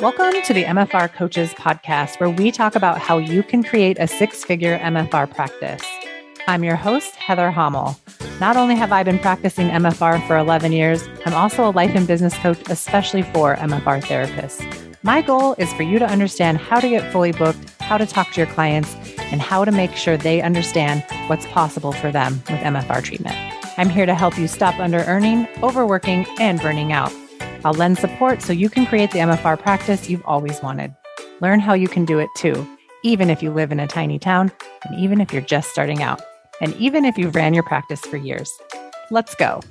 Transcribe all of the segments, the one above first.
Welcome to the MFR Coaches podcast, where we talk about how you can create a six-figure MFR practice. I'm your host, Heather Hommel. Not only have I been practicing MFR for 11 years, I'm also a life and business coach, especially for MFR therapists. My goal is for you to understand how to get fully booked, how to talk to your clients, and how to make sure they understand what's possible for them with MFR treatment. I'm here to help you stop under-earning, overworking, and burning out. I'll lend support so you can create the MFR practice you've always wanted. Learn how you can do it too, even if you live in a tiny town, and even if you're just starting out, and even if you've ran your practice for years. Let's go.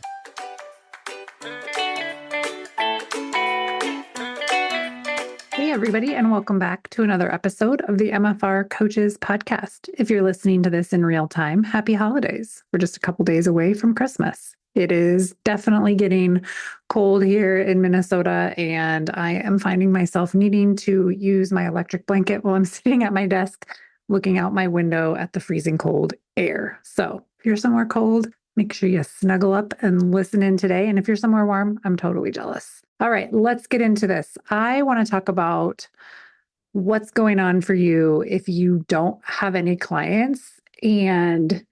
Hey, everybody, and welcome back to another episode of the MFR Coaches podcast. If you're listening to this in real time, happy holidays. We're just a couple days away from Christmas. It is definitely getting cold here in Minnesota, and I am finding myself needing to use my electric blanket while I'm sitting at my desk, looking out my window at the freezing cold air. So if you're somewhere cold, make sure you snuggle up and listen in today. And if you're somewhere warm, I'm totally jealous. All right, let's get into this. I want to talk about what's going on for you if you don't have any clients and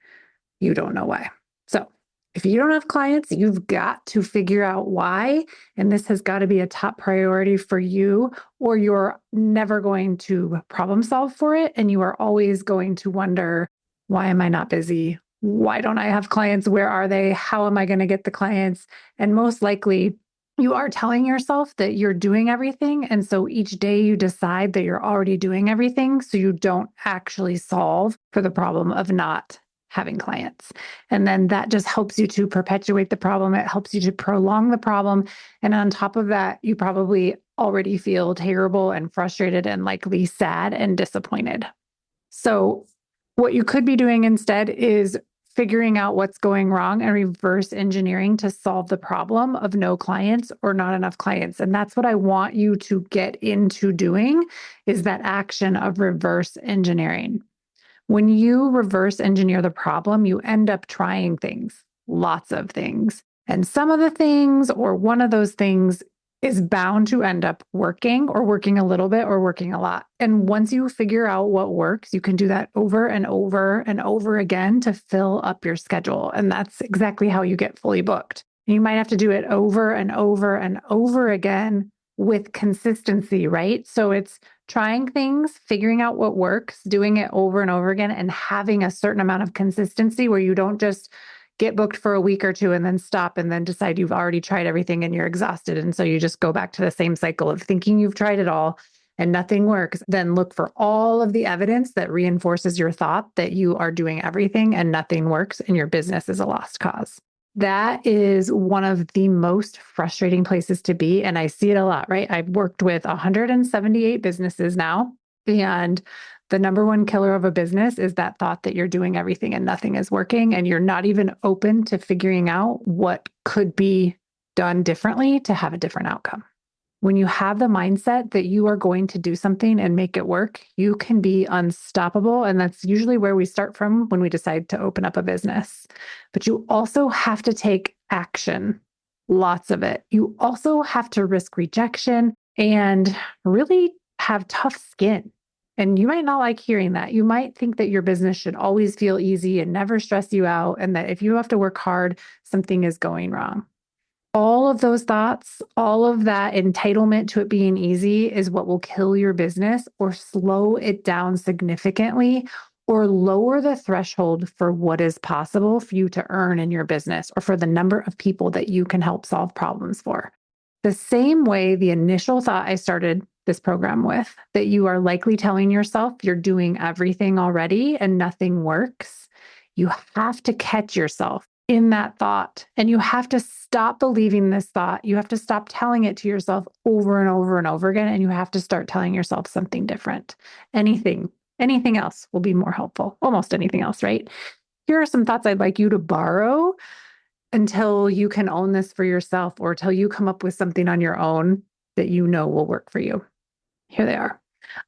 you don't know why. So if you don't have clients, you've got to figure out why. And this has got to be a top priority for you, or you're never going to problem solve for it. And you are always going to wonder, why am I not busy? Why don't I have clients? Where are they? How am I going to get the clients? And most likely, you are telling yourself that you're doing everything. And so each day you decide that you're already doing everything. So you don't actually solve for the problem of not having clients. And then that just helps you to perpetuate the problem. It helps you to prolong the problem. And on top of that, you probably already feel terrible and frustrated and likely sad and disappointed. So what you could be doing instead is figuring out what's going wrong and reverse engineering to solve the problem of no clients or not enough clients. And that's what I want you to get into doing, is that action of reverse engineering. When you reverse engineer the problem, you end up trying things, lots of things. And some of the things, or one of those things, is bound to end up working, or working a little bit, or working a lot. And once you figure out what works, you can do that over and over and over again to fill up your schedule. And that's exactly how you get fully booked. And you might have to do it over and over and over again with consistency, right? So it's trying things, figuring out what works, doing it over and over again, and having a certain amount of consistency where you don't just get booked for a week or two and then stop and then decide you've already tried everything and you're exhausted. And so you just go back to the same cycle of thinking you've tried it all and nothing works. Then look for all of the evidence that reinforces your thought that you are doing everything and nothing works and your business is a lost cause. That is one of the most frustrating places to be. And I see it a lot, right? I've worked with 178 businesses now. And the number one killer of a business is that thought that you're doing everything and nothing is working. And you're not even open to figuring out what could be done differently to have a different outcome. When you have the mindset that you are going to do something and make it work, you can be unstoppable. And that's usually where we start from when we decide to open up a business. But you also have to take action, lots of it. You also have to risk rejection and really have tough skin. And you might not like hearing that. You might think that your business should always feel easy and never stress you out, and that if you have to work hard, something is going wrong. All of those thoughts, all of that entitlement to it being easy is what will kill your business or slow it down significantly or lower the threshold for what is possible for you to earn in your business or for the number of people that you can help solve problems for. The same way the initial thought I started this program with, that you are likely telling yourself you're doing everything already and nothing works, you have to catch yourself in that thought. And you have to stop believing this thought. You have to stop telling it to yourself over and over and over again. And you have to start telling yourself something different. Anything else will be more helpful. Almost anything else, right? Here are some thoughts I'd like you to borrow until you can own this for yourself, or till you come up with something on your own that you know will work for you. Here they are.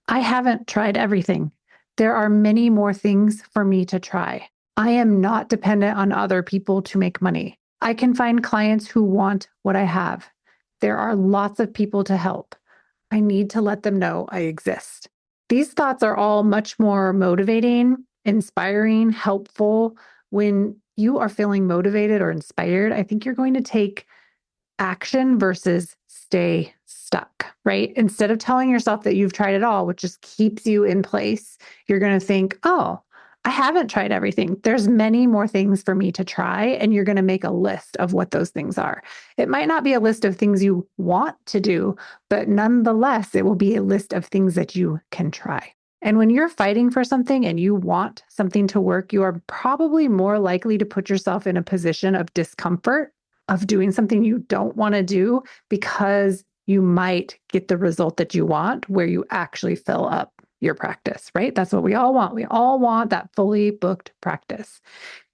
I haven't tried everything. There are many more things for me to try. I am not dependent on other people to make money. I can find clients who want what I have. There are lots of people to help. I need to let them know I exist. These thoughts are all much more motivating, inspiring, helpful. When you are feeling motivated or inspired, I think you're going to take action versus stay stuck, right? Instead of telling yourself that you've tried it all, which just keeps you in place, you're going to think, oh, I haven't tried everything. There's many more things for me to try. And you're going to make a list of what those things are. It might not be a list of things you want to do, but nonetheless, it will be a list of things that you can try. And when you're fighting for something and you want something to work, you are probably more likely to put yourself in a position of discomfort, of doing something you don't want to do, because you might get the result that you want where you actually fill up your practice, right? That's what we all want. We all want that fully booked practice.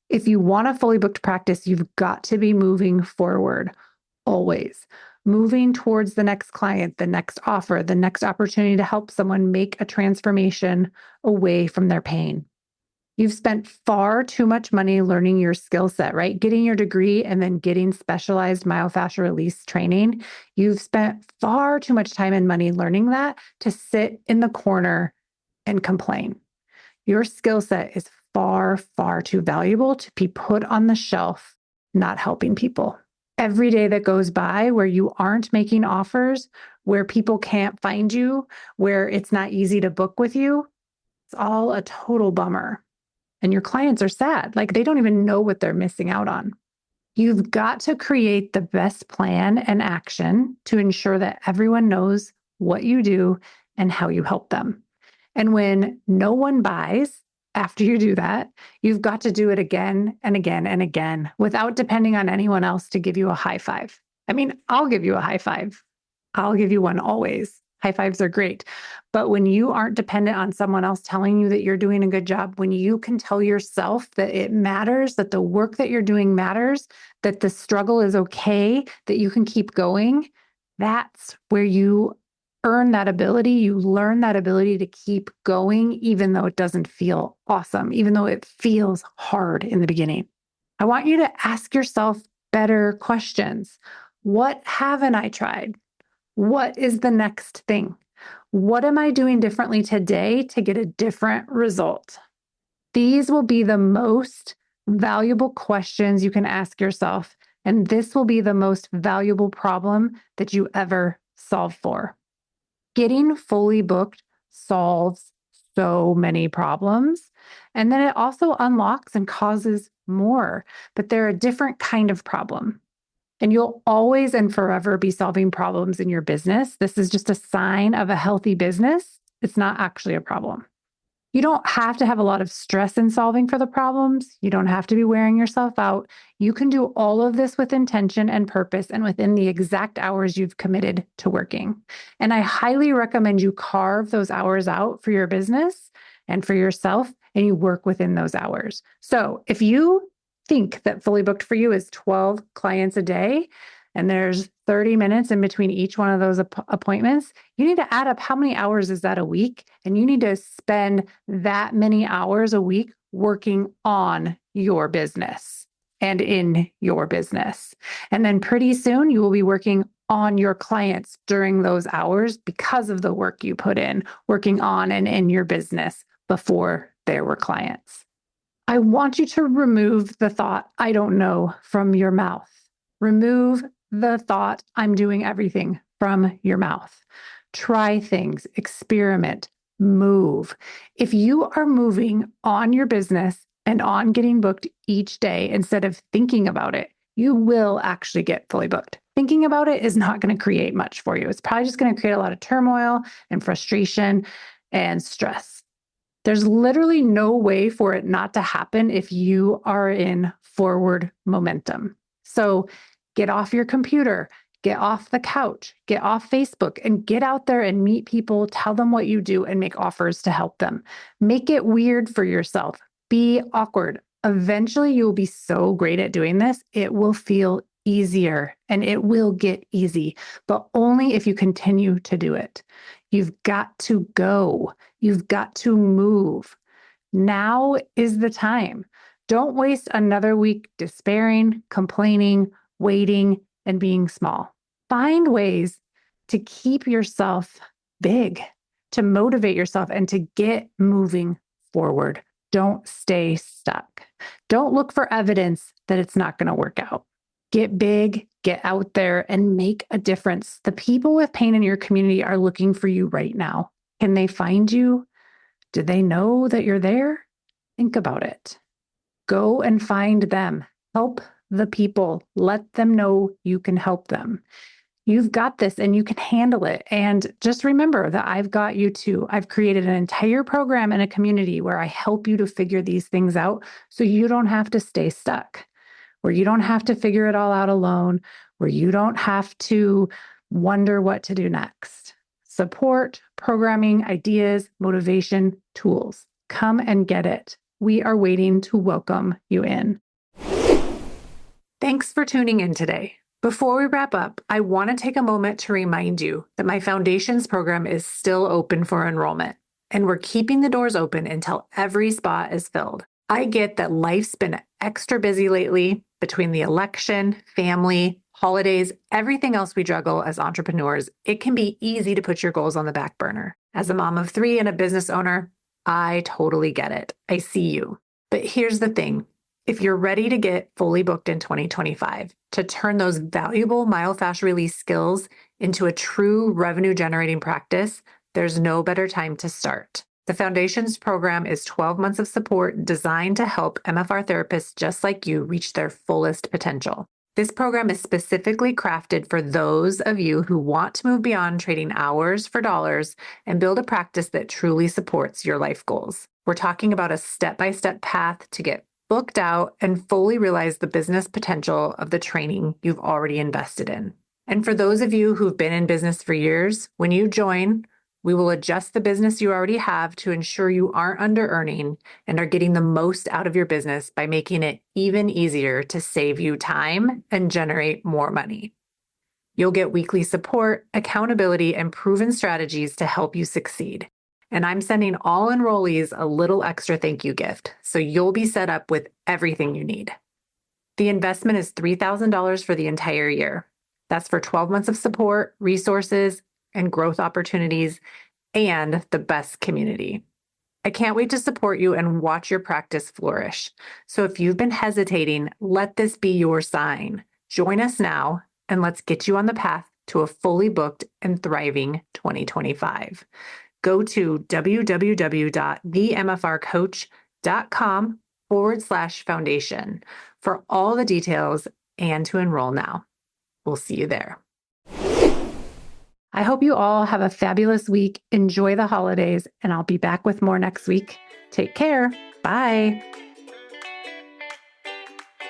If you want a fully booked practice, you've got to be moving forward always, moving towards the next client, the next offer, the next opportunity to help someone make a transformation away from their pain. You've spent far too much money learning your skill set, right? Getting your degree and then getting specialized myofascial release training. You've spent far too much time and money learning that to sit in the corner and complain. Your skill set is far, far too valuable to be put on the shelf, not helping people. Every day that goes by where you aren't making offers, where people can't find you, where it's not easy to book with you, it's all a total bummer. And your clients are sad. Like they don't even know what they're missing out on. You've got to create the best plan and action to ensure that everyone knows what you do and how you help them. And when no one buys after you do that, you've got to do it again and again and again without depending on anyone else to give you a high five. I mean, I'll give you a high five. I'll give you one always. High fives are great. But when you aren't dependent on someone else telling you that you're doing a good job, when you can tell yourself that it matters, that the work that you're doing matters, that the struggle is okay, that you can keep going, that's where you earn that ability. You learn that ability to keep going, even though it doesn't feel awesome, even though it feels hard in the beginning. I want you to ask yourself better questions. What haven't I tried? What is the next thing? What am I doing differently today to get a different result? These will be the most valuable questions you can ask yourself, and this will be the most valuable problem that you ever solve for. Getting fully booked solves so many problems, and then it also unlocks and causes more, but they're a different kind of problem. And you'll always and forever be solving problems in your business. This is just a sign of a healthy business. It's not actually a problem. You don't have to have a lot of stress in solving for the problems. You don't have to be wearing yourself out. You can do all of this with intention and purpose and within the exact hours you've committed to working. And I highly recommend you carve those hours out for your business and for yourself, and you work within those hours. So if you think that fully booked for you is 12 clients a day, and there's 30 minutes in between each one of those appointments, you need to add up how many hours is that a week? And you need to spend that many hours a week working on your business and in your business. And then pretty soon you will be working on your clients during those hours because of the work you put in, working on and in your business before there were clients. I want you to remove the thought, I don't know, from your mouth. Remove the thought, I'm doing everything from your mouth. Try things, experiment, move. If you are moving on your business and on getting booked each day instead of thinking about it, you will actually get fully booked. Thinking about it is not going to create much for you. It's probably just going to create a lot of turmoil and frustration and stress. There's literally no way for it not to happen if you are in forward momentum. So get off your computer, get off the couch, get off Facebook, and get out there and meet people, tell them what you do, and make offers to help them. Make it weird for yourself. Be awkward. Eventually, you will be so great at doing this, it will feel easier and it will get easy, but only if you continue to do it. You've got to go. You've got to move. Now is the time. Don't waste another week despairing, complaining, waiting, and being small. Find ways to keep yourself big, to motivate yourself and to get moving forward. Don't stay stuck. Don't look for evidence that it's not going to work out. Get big, get out there, and make a difference. The people with pain in your community are looking for you right now. Can they find you? Do they know that you're there? Think about it. Go and find them. Help the people. Let them know you can help them. You've got this and you can handle it. And just remember that I've got you too. I've created an entire program and a community where I help you to figure these things out so you don't have to stay stuck, where you don't have to figure it all out alone, where you don't have to wonder what to do next. Support, programming, ideas, motivation, tools. Come and get it. We are waiting to welcome you in. Thanks for tuning in today. Before we wrap up, I want to take a moment to remind you that my Foundations program is still open for enrollment, and we're keeping the doors open until every spot is filled. I get that life's been extra busy lately between the election, family, holidays, everything else we juggle as entrepreneurs. It can be easy to put your goals on the back burner. As a mom of 3 and a business owner, I totally get it. I see you. But here's the thing. If you're ready to get fully booked in 2025, to turn those valuable myofascial release skills into a true revenue-generating practice, there's no better time to start. The Foundations program is 12 months of support designed to help MFR therapists just like you reach their fullest potential. This program is specifically crafted for those of you who want to move beyond trading hours for dollars and build a practice that truly supports your life goals. We're talking about a step-by-step path to get booked out and fully realize the business potential of the training you've already invested in. And for those of you who've been in business for years, when you join, we will adjust the business you already have to ensure you aren't under-earning and are getting the most out of your business by making it even easier to save you time and generate more money. You'll get weekly support, accountability, and proven strategies to help you succeed. And I'm sending all enrollees a little extra thank you gift, so you'll be set up with everything you need. The investment is $3,000 for the entire year. That's for 12 months of support, resources, and growth opportunities, and the best community. I can't wait to support you and watch your practice flourish. So if you've been hesitating, let this be your sign. Join us now, and let's get you on the path to a fully booked and thriving 2025. Go to www.themfrcoach.com/foundation for all the details and to enroll now. We'll see you there. I hope you all have a fabulous week. Enjoy the holidays, and I'll be back with more next week. Take care. Bye.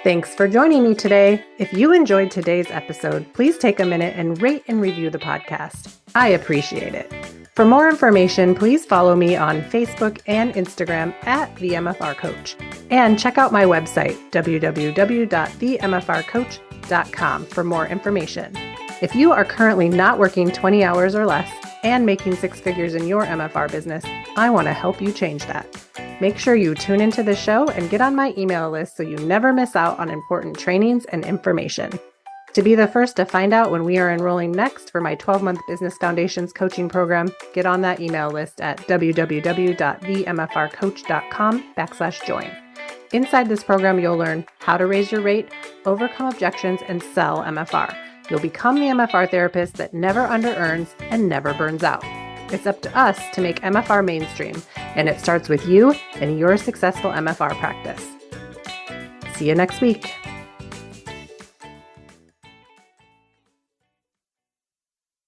Thanks for joining me today. If you enjoyed today's episode, please take a minute and rate and review the podcast. I appreciate it. For more information, please follow me on Facebook and Instagram at The MFR Coach. And check out my website, www.themfrcoach.com for more information. If you are currently not working 20 hours or less and making 6 figures in your MFR business, I want to help you change that. Make sure you tune into the show and get on my email list so you never miss out on important trainings and information. To be the first to find out when we are enrolling next for my 12-month Business Foundations coaching program, get on that email list at www.themfrcoach.com/join. Inside this program, you'll learn how to raise your rate, overcome objections, and sell MFR. You'll become the MFR therapist that never under-earns and never burns out. It's up to us to make MFR mainstream, and it starts with you and your successful MFR practice. See you next week.